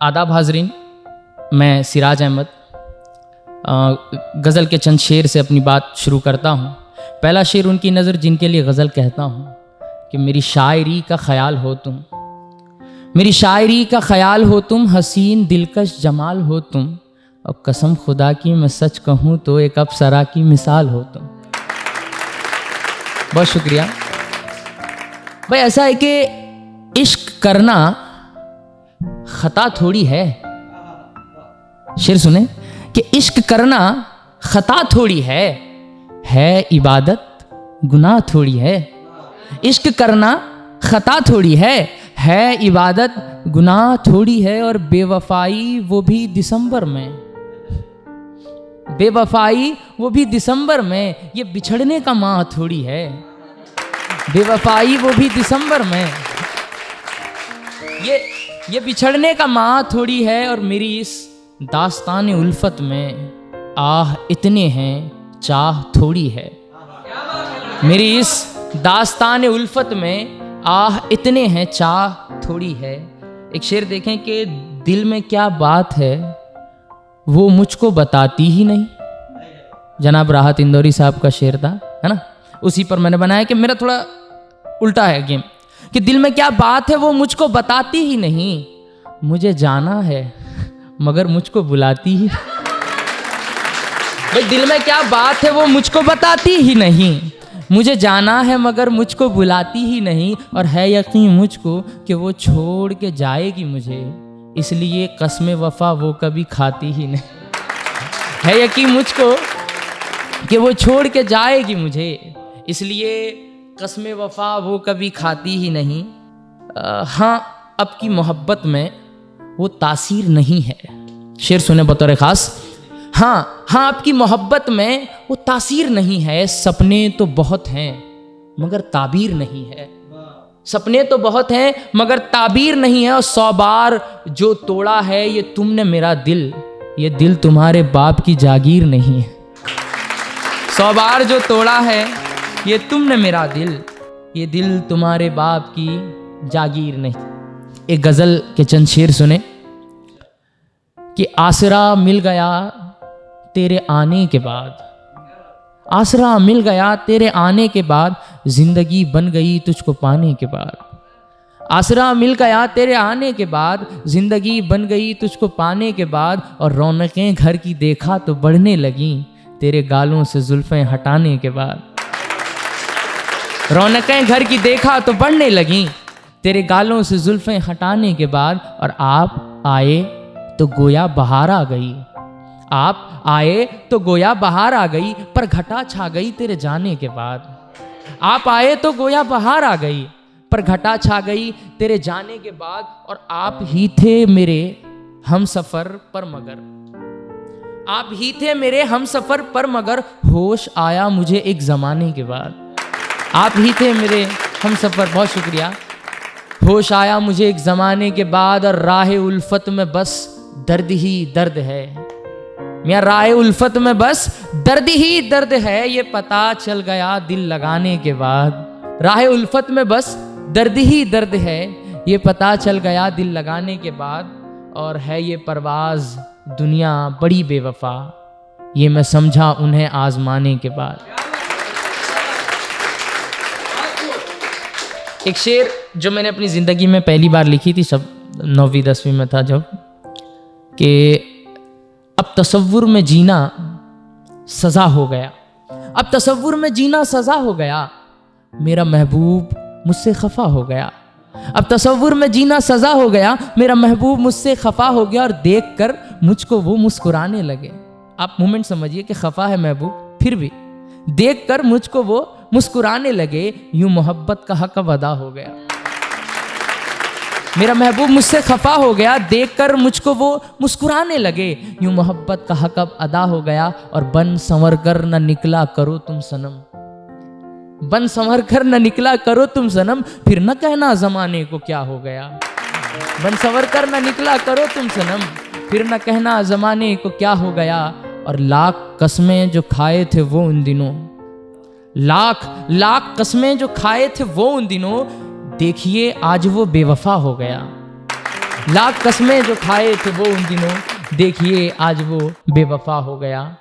आदाब हाजरीन, मैं सिराज अहमद गज़ल के चंद शेर से अपनी बात शुरू करता हूँ। पहला शेर उनकी नज़र जिनके लिए गज़ल कहता हूँ कि मेरी शायरी का ख्याल हो तुम, मेरी शायरी का ख्याल हो तुम, हसीन दिलकश जमाल हो तुम, और कसम खुदा की मैं सच कहूँ तो एक अप्सरा की मिसाल हो तुम। बहुत शुक्रिया भाई। ऐसा है कि इश्क करना खता थोड़ी है। शेर सुने कि इश्क करना खता थोड़ी है इबादत गुनाह थोड़ी है। इश्क करना खता थोड़ी है इबादत गुनाह थोड़ी है। और बेवफाई वो भी दिसंबर में, बेवफाई वो भी दिसंबर में, ये बिछड़ने का माह थोड़ी है। बेवफाई वो भी दिसंबर में, ये बिछड़ने का माह थोड़ी है। और मेरी इस दास्तान उल्फत में आह इतने हैं चाह थोड़ी है। मेरी इस दास्तान उल्फत में आह इतने हैं चाह थोड़ी है। एक शेर देखें कि दिल में क्या बात है वो मुझको बताती ही नहीं। जनाब राहत इंदौरी साहब का शेर था, है ना, उसी पर मैंने बनाया कि मेरा थोड़ा उल्टा है गेम, कि दिल में क्या बात है वो मुझको बताती ही नहीं। मुझे जाना है मगर मुझको बुलाती ही। भाई दिल में क्या बात है वो मुझको बताती ही नहीं। मुझे जाना है मगर मुझको बुलाती ही नहीं। और है यकीन मुझको कि वो छोड़ के जाएगी मुझे, इसलिए कसम वफा वो कभी खाती ही नहीं। है यकीन मुझको कि वो छोड़ के जाएगी मुझे, इसलिए कसम वफा वो कभी खाती ही नहीं। हाँ, अब की मोहब्बत में वो तासीर नहीं है। शेर सुने बतौर खास। हाँ, आपकी मोहब्बत में वो तासीर नहीं है। सपने तो बहुत हैं मगर ताबीर नहीं है। सपने तो बहुत हैं मगर ताबीर नहीं है। और 100 बार जो तोड़ा है ये तुमने मेरा दिल, ये दिल तुम्हारे बाप की जागीर नहीं है। 100 बार जो तोड़ा है ये तुमने मेरा दिल, ये दिल तुम्हारे बाप की जागीर नहीं। एक गज़ल के चंद शेर सुने कि आसरा मिल गया तेरे आने के बाद, आसरा मिल गया तेरे आने के बाद, जिंदगी बन गई तुझको पाने के बाद। आसरा मिल गया तेरे आने के बाद, जिंदगी बन गई तुझको पाने के बाद। और रौनकें घर की देखा तो बढ़ने लगी तेरे गालों से जुल्फें हटाने के बाद। रौनकें घर की देखा तो बढ़ने लगी तेरे गालों से जुल्फें हटाने के बाद। और आप आए तो गोया बहार आ गई, आप आए तो गोया बहार आ गई, पर घटा छा गई तेरे जाने के बाद। आप आए तो गोया बहार आ गई, पर घटा छा गई तेरे जाने के बाद। और आप ही थे मेरे हम सफर पर मगर, आप ही थे मेरे हम सफर पर मगर, होश आया मुझे एक जमाने के बाद। आप ही थे मेरे हम सफर, बहुत शुक्रिया। होश आया मुझे एक ज़माने के बाद। और राह उल्फत में बस दर्द ही दर्द है, मियाँ राह उल्फत में बस दर्द ही दर्द है, ये पता चल गया दिल लगाने के बाद। राह उल्फत में बस दर्द ही दर्द है, ये पता चल गया दिल लगाने के बाद। और है ये परवाज़ दुनिया बड़ी बेवफा, ये मैं समझा उन्हें आजमाने के बाद। एक शेर जो मैंने अपनी ज़िंदगी में पहली बार लिखी थी, सब 9वीं 10वीं में था जब, कि अब तसव्वुर में जीना सज़ा हो गया, अब तसव्वुर में जीना सज़ा हो गया, मेरा महबूब मुझसे खफा हो गया। अब तसव्वुर में जीना सज़ा हो गया, मेरा महबूब मुझसे खफा हो गया। और देखकर मुझको वो मुस्कुराने लगे। आप मोमेंट समझिए कि खफा है महबूब, फिर भी देखकर मुझको वो मुस्कुराने लगे, यूं मोहब्बत का हक अब अदा हो गया। मेरा महबूब मुझसे खफा हो गया, देखकर मुझको वो मुस्कुराने लगे, यूं मोहब्बत का हक अब अदा हो गया। और बन संवर कर न निकला करो तुम सनम, बन संवर कर न निकला करो तुम सनम, फिर न कहना जमाने को क्या हो गया। बन संवर कर न निकला करो तुम सनम, फिर न कहना जमाने को क्या हो गया। और लाख कस्में जो खाए थे वो उन दिनों, लाख लाख कस्में जो खाए थे वो उन दिनों, देखिए आज वो बेवफा हो गया। लाख कस्में जो खाए थे वो उन दिनों, देखिए आज वो बेवफा हो गया।